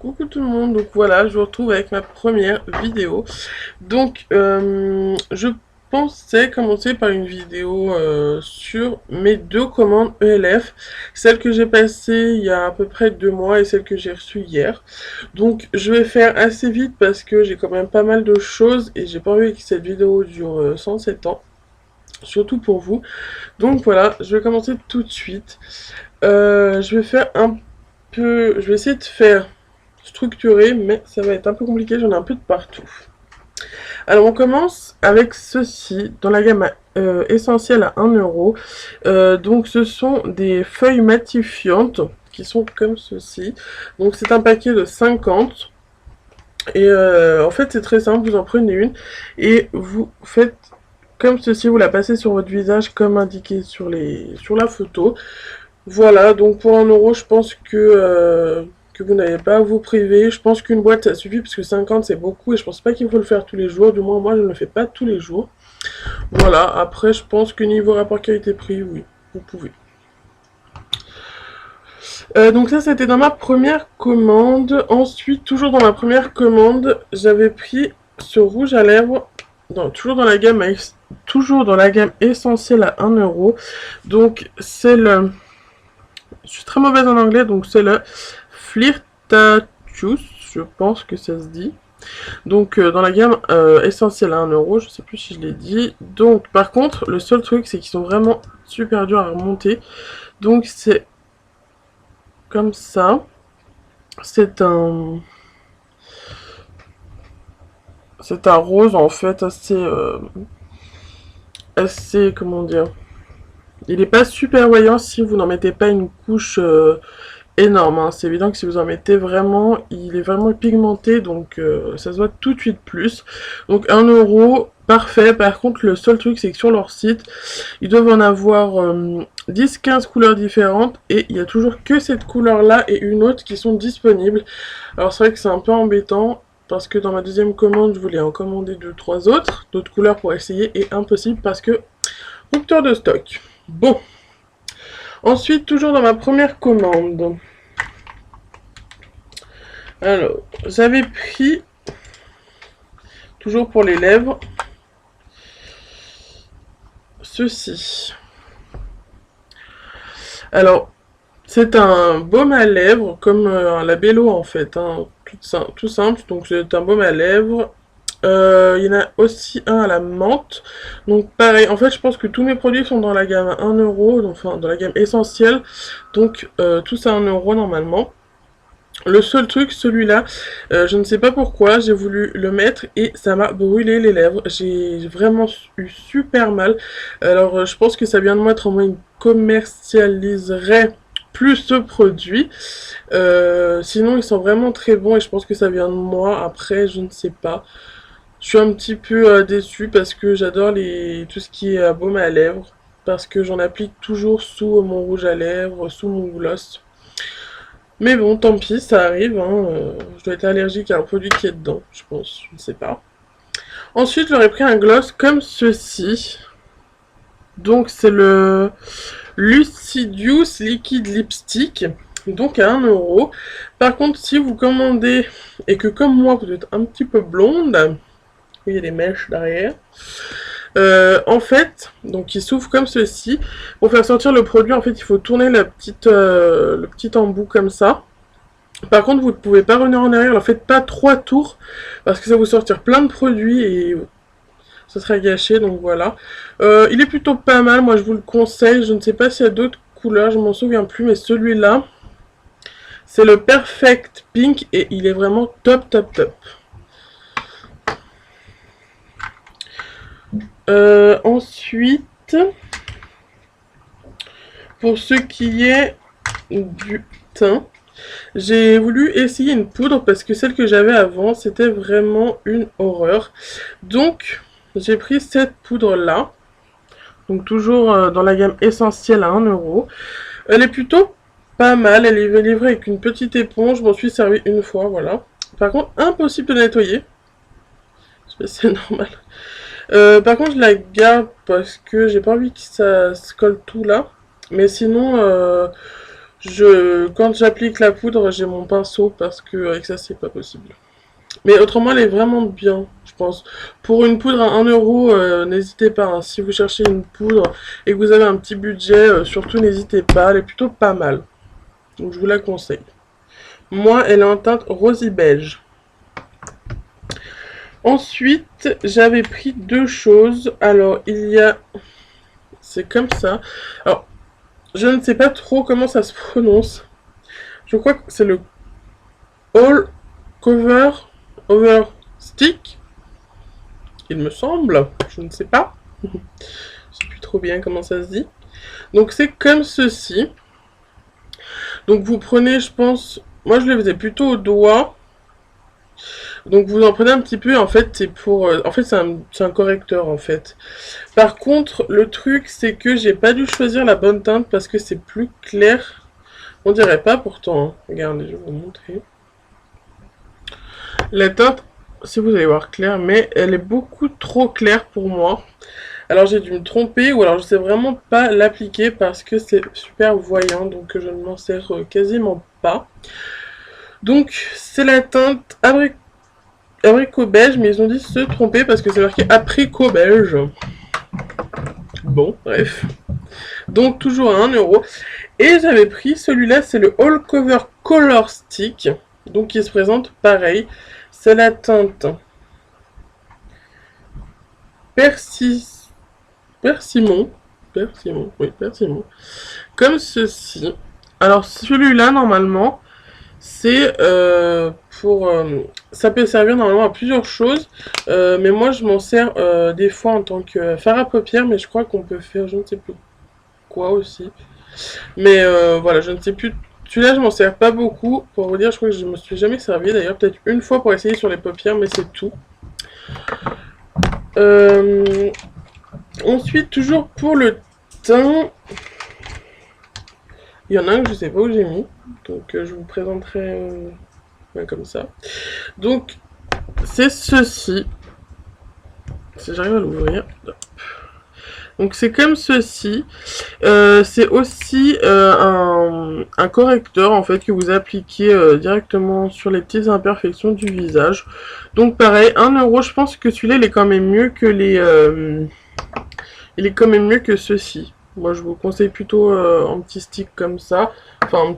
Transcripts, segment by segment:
Coucou tout le monde, donc voilà, je vous retrouve avec ma première vidéo. Donc, je pensais commencer par une vidéo sur mes deux commandes ELF, celle que j'ai passée il y a à peu près 2 mois et celle que j'ai reçue hier. Donc, je vais faire assez vite parce que j'ai quand même pas mal de choses et j'ai pas envie que cette vidéo dure 107 ans, surtout pour vous. Donc voilà, je vais commencer tout de suite. Je vais faire je vais essayer de faire structuré, mais ça va être un peu compliqué, j'en ai un peu de partout. Alors on commence avec ceci, dans la gamme essentielle à 1 euro. Donc ce sont des feuilles matifiantes qui sont comme ceci. Donc c'est un paquet de 50. Et en fait c'est très simple, vous en prenez une et vous faites comme ceci, vous la passez sur votre visage comme indiqué sur la photo. Voilà, donc pour 1 euro, je pense que vous n'avez pas à vous priver. Je pense qu'une boîte, ça suffit, parce que 50, c'est beaucoup, et je pense pas qu'il faut le faire tous les jours. Du moins, moi, je ne le fais pas tous les jours. Voilà, après, je pense que niveau rapport qualité-prix, oui, vous pouvez. Donc ça, c'était dans ma première commande. Ensuite, toujours dans ma première commande, j'avais pris ce rouge à lèvres, toujours dans la gamme essentielle à 1 euro. Donc, c'est le... Je suis très mauvaise en anglais, donc c'est le Flirtatious, je pense que ça se dit. Donc dans la gamme essentielle à 1 euro, je sais plus si je l'ai dit. Donc par contre, le seul truc, c'est qu'ils sont vraiment super durs à remonter. Donc c'est comme ça. C'est un... C'est un rose en fait assez, comment dire... Il n'est pas super voyant si vous n'en mettez pas une couche énorme, hein. C'est évident que si vous en mettez vraiment, il est vraiment pigmenté, donc ça se voit tout de suite plus. Donc 1 euro, parfait. Par contre, le seul truc, c'est que sur leur site, ils doivent en avoir 10-15 couleurs différentes, et il y a toujours que cette couleur-là et une autre qui sont disponibles. Alors c'est vrai que c'est un peu embêtant, parce que dans ma deuxième commande, je voulais en commander 2-3 d'autres couleurs pour essayer, et impossible parce que rupture de stock. Bon. Ensuite, toujours dans ma première commande. Alors, j'avais pris, toujours pour les lèvres, ceci. Alors, c'est un baume à lèvres, comme un labello en fait, hein, tout simple. Donc c'est un baume à lèvres. Il y en a aussi un à la menthe. Donc pareil, en fait je pense que tous mes produits sont dans la gamme 1 euro, enfin dans la gamme essentielle. Donc tous à 1 euro normalement. Le seul truc, celui-là, je ne sais pas pourquoi, j'ai voulu le mettre et ça m'a brûlé les lèvres. J'ai vraiment eu super mal. Alors, je pense que ça vient de moi, autrement il commercialiserait plus ce produit. Sinon, ils sont vraiment très bons et je pense que ça vient de moi. Après, je ne sais pas. Je suis un petit peu déçue parce que j'adore tout ce qui est baume à lèvres. Parce que j'en applique toujours sous mon rouge à lèvres, sous mon gloss. Mais bon, tant pis, ça arrive, hein. Je dois être allergique à un produit qui est dedans, je pense, je ne sais pas. Ensuite, j'aurais pris un gloss comme ceci. Donc, c'est le Lucidius Liquid Lipstick. Donc, à 1 euro. Par contre, si vous commandez, et que comme moi, vous êtes un petit peu blonde, il y a des mèches derrière, en fait, donc il s'ouvre comme ceci. Pour faire sortir le produit, en fait, il faut tourner le petit embout comme ça. Par contre, vous ne pouvez pas revenir en arrière, alors faites pas 3 tours, parce que ça va vous sortir plein de produits et ça sera gâché, donc voilà. Il est plutôt pas mal, moi je vous le conseille. Je ne sais pas s'il y a d'autres couleurs, je m'en souviens plus, mais celui-là, c'est le Perfect Pink et il est vraiment top, top, top. Ensuite, pour ce qui est du teint, j'ai voulu essayer une poudre parce que celle que j'avais avant, c'était vraiment une horreur. Donc, j'ai pris cette poudre-là. Donc, toujours dans la gamme essentielle à 1 euro. Elle est plutôt pas mal. Elle est livrée avec une petite éponge. Je m'en suis servi une fois, voilà. Par contre, impossible de nettoyer. C'est normal. Par contre, je la garde parce que j'ai pas envie que ça se colle tout là. Mais sinon, Quand j'applique la poudre, j'ai mon pinceau parce que avec ça, c'est pas possible. Mais autrement, elle est vraiment bien, je pense. Pour une poudre à 1 euro, n'hésitez pas, hein. Si vous cherchez une poudre et que vous avez un petit budget, surtout n'hésitez pas. Elle est plutôt pas mal. Donc je vous la conseille. Moi, elle est en teinte rosy beige. Ensuite, j'avais pris deux choses. Alors, il y a... C'est comme ça. Alors, je ne sais pas trop comment ça se prononce. Je crois que c'est le All Cover Over Stick. Il me semble. Je ne sais pas. Je sais plus trop bien comment ça se dit. Donc, c'est comme ceci. Donc, vous prenez, je pense... Moi, je le faisais plutôt au doigt. Donc vous en prenez un petit peu, en fait, c'est pour... en fait, c'est un correcteur, en fait. Par contre, le truc, c'est que j'ai pas dû choisir la bonne teinte parce que c'est plus clair. On dirait pas pourtant, hein. Regardez, je vais vous montrer. La teinte, si vous allez voir clair, mais elle est beaucoup trop claire pour moi. Alors j'ai dû me tromper, ou alors je sais vraiment pas l'appliquer parce que c'est super voyant, donc je ne m'en sers quasiment pas. Donc c'est la teinte abricot beige, mais ils ont dit se tromper parce que c'est marqué apricot beige. Bon, bref. Donc toujours à 1 euro. Et j'avais pris celui-là, c'est le All Cover Color Stick. Donc il se présente pareil. C'est la teinte Persimon. Oui, persimon. Comme ceci. Alors celui-là, normalement, c'est pour... ça peut servir normalement à plusieurs choses. Mais moi, je m'en sers des fois en tant que fard à paupières. Mais je crois qu'on peut faire je ne sais plus quoi aussi. Mais voilà, je ne sais plus. Celui-là, je m'en sers pas beaucoup. Pour vous dire, je crois que je me suis jamais servi. D'ailleurs, peut-être une fois pour essayer sur les paupières, mais c'est tout. Ensuite, toujours pour le teint, il y en a un que je sais pas où j'ai mis. Donc, je vous présenterai comme ça. Donc, c'est ceci. Si j'arrive à l'ouvrir. Donc c'est comme ceci. C'est aussi un correcteur en fait que vous appliquez directement sur les petites imperfections du visage. Donc pareil, 1 euro. Je pense que celui-là il est quand même mieux que il est quand même mieux que ceci. Moi je vous conseille plutôt un petit stick comme ça. Enfin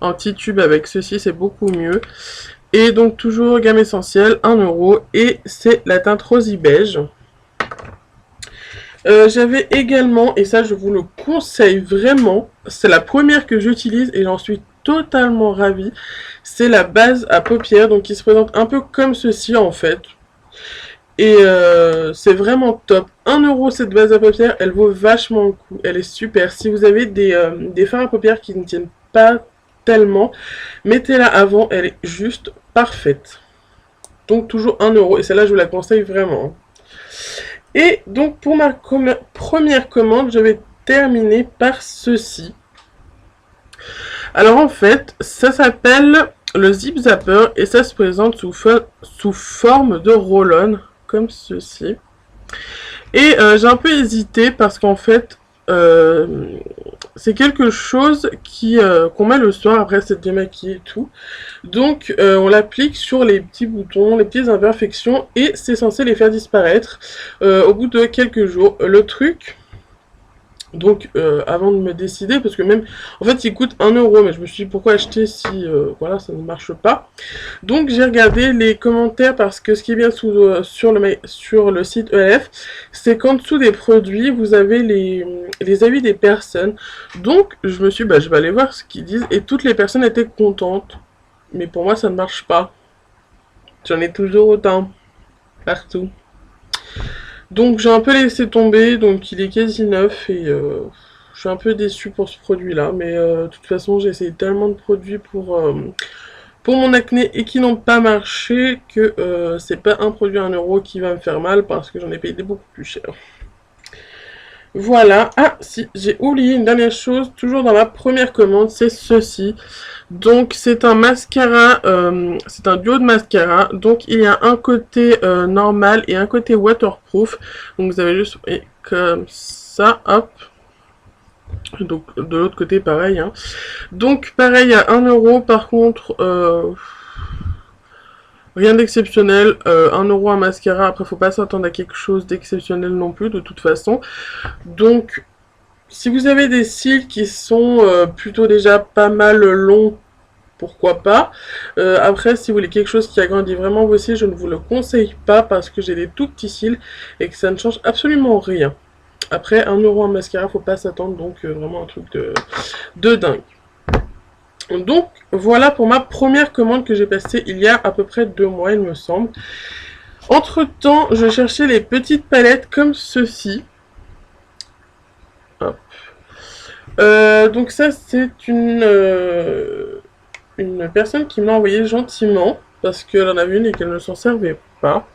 un petit tube avec ceci, c'est beaucoup mieux. Et donc toujours gamme essentielle, 1 euro. Et c'est la teinte rosy beige. J'avais également, et ça je vous le conseille vraiment, c'est la première que j'utilise et j'en suis totalement ravie, c'est la base à paupières, donc qui se présente un peu comme ceci en fait. Et c'est vraiment top. 1 euro cette base à paupières, elle vaut vachement le coup, elle est super. Si vous avez des fards à paupières qui ne tiennent pas tellement, mettez-la avant, elle est juste parfaite. Donc toujours 1 euro, et celle-là je vous la conseille vraiment. Et donc pour ma première commande, je vais terminer par ceci. Alors en fait, ça s'appelle le Zip Zapper et ça se présente sous forme de roll-on, comme ceci. Et j'ai un peu hésité parce qu'en fait, c'est quelque chose qu'on met le soir après s'être démaquillé et tout. Donc on l'applique sur les petits boutons, les petites imperfections et c'est censé les faire disparaître au bout de quelques jours. Le truc, donc avant de me décider, parce que même en fait il coûte 1 euro, mais je me suis dit pourquoi acheter si voilà ça ne marche pas. Donc j'ai regardé les commentaires parce que ce qui est bien sur le site ELF, c'est qu'en dessous des produits vous avez les avis des personnes. Donc je me suis dit je vais aller voir ce qu'ils disent et toutes les personnes étaient contentes. Mais pour moi ça ne marche pas. J'en ai toujours autant partout. Donc j'ai un peu laissé tomber, donc il est quasi neuf et je suis un peu déçue pour ce produit-là. Mais de toute façon j'ai essayé tellement de produits pour mon acné et qui n'ont pas marché que c'est pas un produit à 1 euro qui va me faire mal parce que j'en ai payé des beaucoup plus cher. Voilà. Ah si, j'ai oublié une dernière chose, toujours dans ma première commande, c'est ceci. Donc c'est un mascara, c'est un duo de mascara. Donc il y a un côté normal et un côté waterproof. Donc vous avez juste comme ça, hop. Donc de l'autre côté pareil, hein. Donc pareil à 1 € par contre, rien d'exceptionnel, 1 € un mascara, après faut pas s'attendre à quelque chose d'exceptionnel non plus de toute façon. Donc si vous avez des cils qui sont plutôt déjà pas mal longs, pourquoi pas. Après, si vous voulez quelque chose qui agrandit vraiment vos cils, je ne vous le conseille pas parce que j'ai des tout petits cils et que ça ne change absolument rien. Après, 1 € un mascara, faut pas s'attendre, donc vraiment un truc de dingue. Donc, voilà pour ma première commande que j'ai passée il y a à peu près 2 mois, il me semble. Entre temps, je cherchais les petites palettes comme ceci. Hop. Donc ça, c'est une personne qui me l'a envoyé gentiment parce qu'elle en avait une et qu'elle ne s'en servait pas.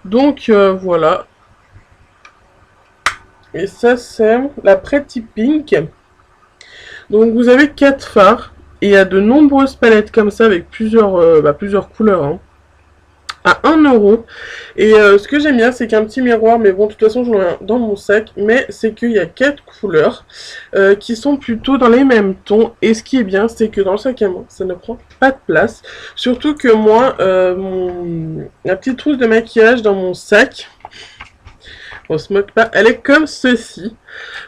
Donc voilà. Et ça c'est la Pretty Pink. Donc vous avez 4 fards et il y a de nombreuses palettes comme ça avec plusieurs couleurs, hein, à 1 €. Et ce que j'aime bien, c'est qu'un petit miroir, mais bon, de toute façon, j'en ai un dans mon sac, mais c'est qu'il y a 4 couleurs qui sont plutôt dans les mêmes tons. Et ce qui est bien, c'est que dans le sac à main, ça ne prend pas de place. Surtout que moi, la petite trousse de maquillage dans mon sac, on se moque pas, elle est comme ceci.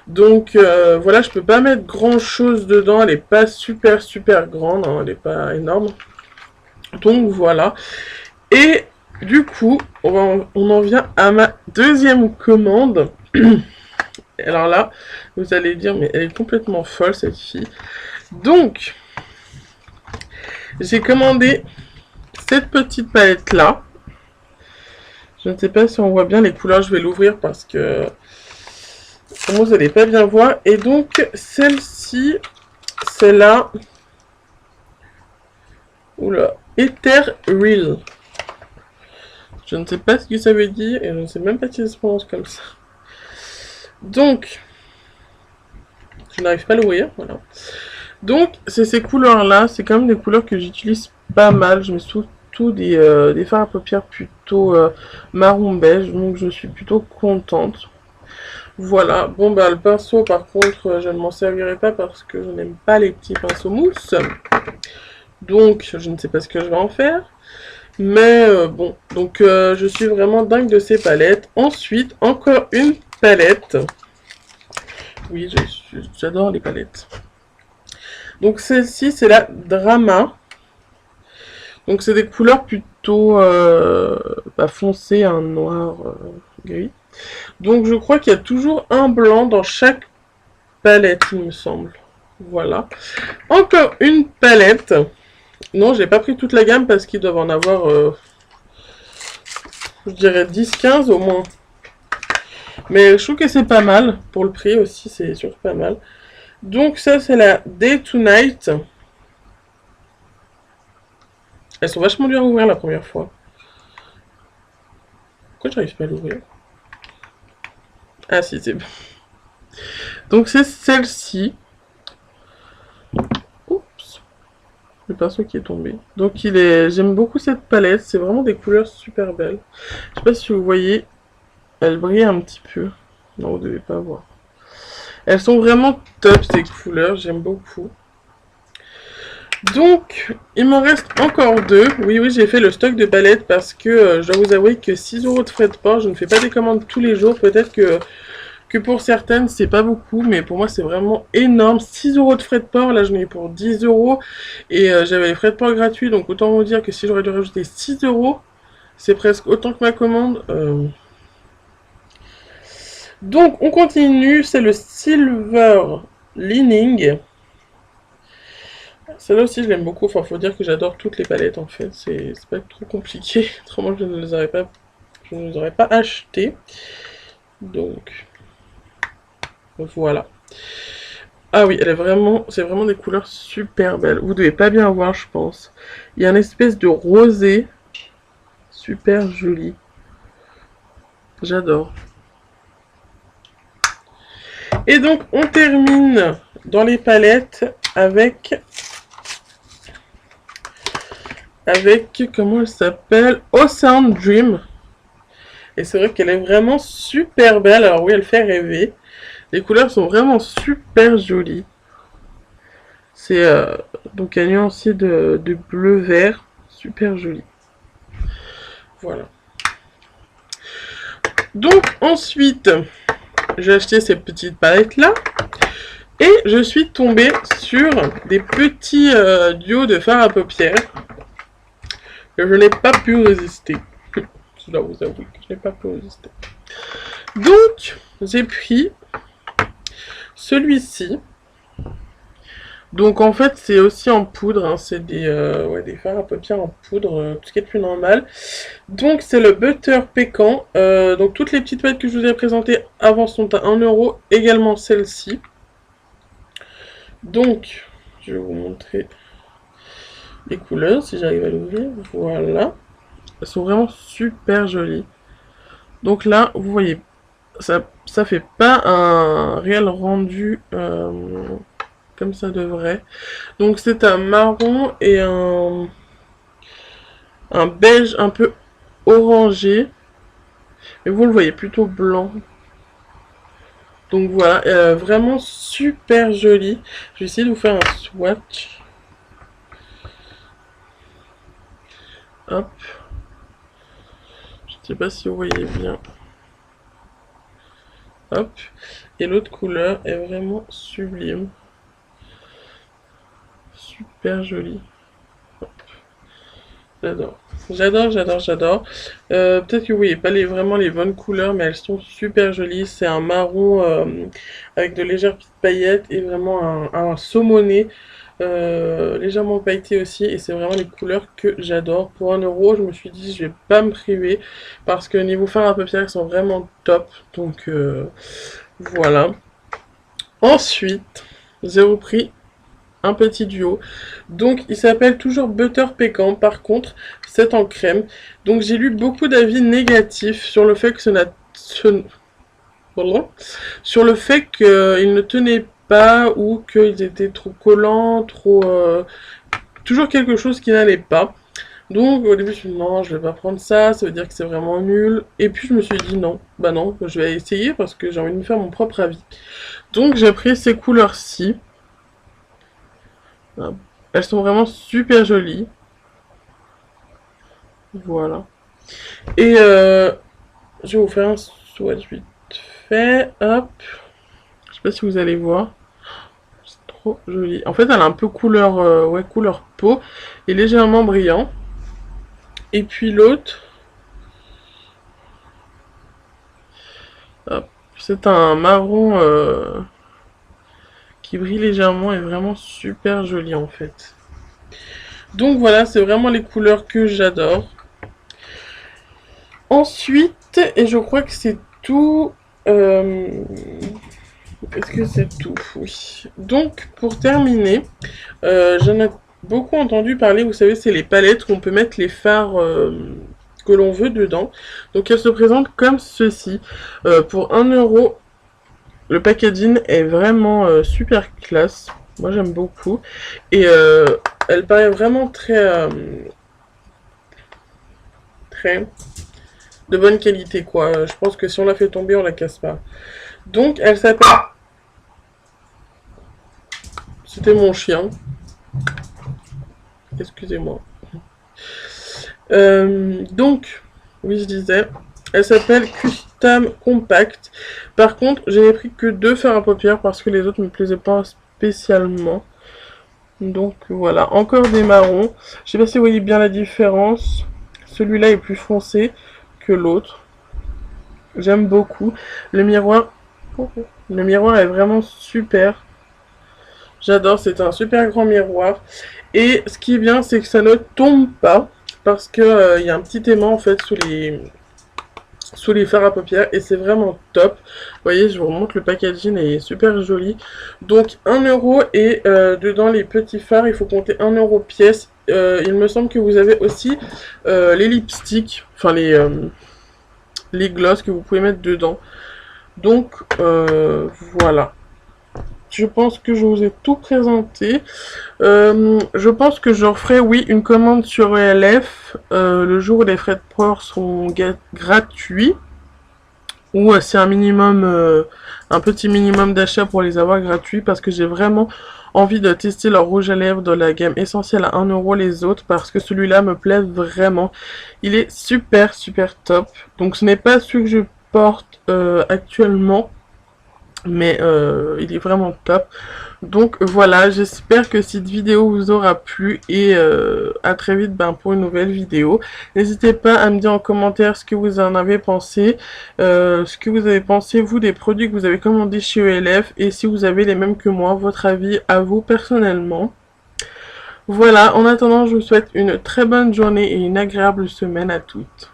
Donc voilà, je peux pas mettre grand chose dedans, elle est pas super grande, hein, elle est pas énorme. Donc voilà. Et du coup, on en vient à ma deuxième commande. Alors là, vous allez dire, mais elle est complètement folle cette fille. Donc, j'ai commandé cette petite palette là. Je ne sais pas si on voit bien les couleurs, je vais l'ouvrir parce que moi vous n'allez pas bien voir. Et donc, celle-ci, c'est la oula, Ether Real. Je ne sais pas ce que ça veut dire et je ne sais même pas si ça se prononce comme ça. Donc, je n'arrive pas à l'ouvrir, voilà. Donc, c'est ces couleurs-là, c'est quand même des couleurs que j'utilise pas mal. Je mets surtout des fards à paupières plutôt marron beige, donc je suis plutôt contente. Voilà, bon bah le pinceau par contre, je ne m'en servirai pas parce que je n'aime pas les petits pinceaux mousse. Donc, je ne sais pas ce que je vais en faire. Mais bon, donc je suis vraiment dingue de ces palettes. Ensuite, encore une palette. Oui, j'adore les palettes. Donc celle-ci, c'est la Drama. Donc c'est des couleurs plutôt foncées, un noir gris. Donc je crois qu'il y a toujours un blanc dans chaque palette, il me semble. Voilà. Encore une palette. Non, j'ai pas pris toute la gamme parce qu'ils doivent en avoir, je dirais 10-15 au moins. Mais je trouve que c'est pas mal. Pour le prix aussi, c'est surtout pas mal. Donc ça, c'est la Day to Night. Elles sont vachement dures à ouvrir la première fois. Pourquoi j'arrive pas à l'ouvrir? Ah si, c'est bon. Donc c'est celle-ci. Oups. Le pinceau qui est tombé. Donc j'aime beaucoup cette palette. C'est vraiment des couleurs super belles. Je sais pas si vous voyez. Elle brille un petit peu. Non, vous devez pas voir. Elles sont vraiment top ces couleurs. J'aime beaucoup. Donc, il m'en reste encore 2. Oui, j'ai fait le stock de palettes parce que je dois vous avouer que 6 € de frais de port, je ne fais pas des commandes tous les jours. Peut-être que pour certaines, c'est pas beaucoup, mais pour moi, c'est vraiment énorme. 6 € de frais de port, là, je n'ai eu pour 10 € et j'avais les frais de port gratuits. Donc, autant vous dire que si j'aurais dû rajouter 6 €, c'est presque autant que ma commande. Donc, on continue. C'est le Silver Lining. Celle-là aussi, je l'aime beaucoup. Enfin, faut dire que j'adore toutes les palettes, en fait. C'est pas trop compliqué. Autrement, je ne les aurais pas achetées. Donc, voilà. Ah oui, c'est vraiment des couleurs super belles. Vous devez pas bien voir, je pense. Il y a une espèce de rosé super joli. J'adore. Et donc, on termine dans les palettes avec comment elle s'appelle, Ocean Dream. Et c'est vrai qu'elle est vraiment super belle. Alors oui, elle fait rêver. Les couleurs sont vraiment super jolies. C'est donc un nuancier de bleu-vert, super joli. Voilà. Donc ensuite, j'ai acheté ces petites palettes là. Et je suis tombée sur des petits duos de fard à paupières que je n'ai pas pu résister. Je dois vous avouer que je n'ai pas pu résister. Donc, j'ai pris celui-ci. Donc, en fait, c'est aussi en poudre. Hein, c'est des fards à paupières en poudre, tout ce qui est plus normal. Donc, c'est le Butter Pécan. Donc, toutes les petites palettes que je vous ai présentées avant sont à 1 €. Également celle-ci. Donc, je vais vous montrer les couleurs, si j'arrive à l'ouvrir. Voilà. Elles sont vraiment super jolies. Donc là, vous voyez, ça fait pas un réel rendu comme ça devrait. Donc c'est un marron et un beige un peu orangé. Mais vous le voyez plutôt blanc. Donc voilà, vraiment super joli. Je vais essayer de vous faire un swatch. Hop. Je sais pas si vous voyez bien. Hop. Et l'autre couleur est vraiment sublime. Super jolie. J'adore. J'adore. Peut-être que vous voyez pas vraiment les bonnes couleurs, mais elles sont super jolies. C'est un marron avec de légères petites paillettes et vraiment un saumoné légèrement pailleté aussi. Et c'est vraiment les couleurs que j'adore. Pour 1 €, je me suis dit je vais pas me priver parce que niveau fard à paupières ils sont vraiment top. Donc voilà. Ensuite, j'ai repris un petit duo. Donc il s'appelle toujours Butter Pécan. Par contre, c'est en crème. Donc j'ai lu beaucoup d'avis négatifs sur le fait que sur le fait qu'ils ne tenaient pas ou qu'ils étaient trop collants, trop toujours quelque chose qui n'allait pas. Donc au début je me suis dit non, je vais pas prendre ça, ça veut dire que c'est vraiment nul. Et puis je me suis dit non, bah non, je vais essayer parce que j'ai envie de me faire mon propre avis. Donc j'ai pris ces couleurs-ci. Elles sont vraiment super jolies. Voilà. Et je vais vous faire un swatch vite fait. Hop. Je sais pas si vous allez voir. C'est trop joli. En fait, elle a un peu couleur, ouais, couleur peau. Et légèrement brillant. Et puis l'autre. C'est un marron qui brille légèrement et vraiment super joli en fait. Donc voilà, c'est vraiment les couleurs que j'adore. Ensuite, et je crois que c'est tout. Est-ce que c'est tout? Oui. Donc pour terminer, j'en ai beaucoup entendu parler, vous savez, c'est les palettes où on peut mettre les fards que l'on veut dedans. Donc elles se présentent comme ceci. Pour 1 €, le packaging est vraiment super classe. Moi j'aime beaucoup. Et elle paraît vraiment très de bonne qualité quoi. Je pense que si on la fait tomber, on la casse pas. Donc elle s'appelle... C'était mon chien. Excusez-moi. Donc, oui je disais, elle s'appelle Custom Compact. Par contre, je n'ai pris que 2 fards à paupières parce que les autres ne me plaisaient pas spécialement. Donc voilà, encore des marrons. Je sais pas si vous voyez bien la différence. Celui-là est plus foncé que l'autre. J'aime beaucoup. Le miroir est vraiment super. J'adore, c'est un super grand miroir. Et ce qui est bien, c'est que ça ne tombe pas. Parce que y a un petit aimant en fait sous les fards à paupières et c'est vraiment top. Vous voyez, je vous remontre, le packaging est super joli. Donc 1 € et dedans les petits fards, il faut compter 1 € pièce. Il me semble que vous avez aussi les lipsticks, enfin les glosses que vous pouvez mettre dedans. Donc voilà. Je pense que je vous ai tout présenté. Je pense que je referai, oui, une commande sur ELF le jour où les frais de port seront gratuits. ou c'est un minimum, un petit minimum d'achat pour les avoir gratuits parce que j'ai vraiment envie de tester leur rouge à lèvres de la gamme essentielle à 1 € les autres parce que celui-là me plaît vraiment. Il est super super top. Donc ce n'est pas celui que je porte actuellement, mais il est vraiment top. Donc voilà, j'espère que cette vidéo vous aura plu et à très vite pour une nouvelle vidéo. N'hésitez pas à me dire en commentaire ce que vous en avez pensé, ce que vous avez pensé vous des produits que vous avez commandés chez ELF et si vous avez les mêmes que moi, votre avis à vous personnellement. Voilà, en attendant, je vous souhaite une très bonne journée et une agréable semaine à toutes.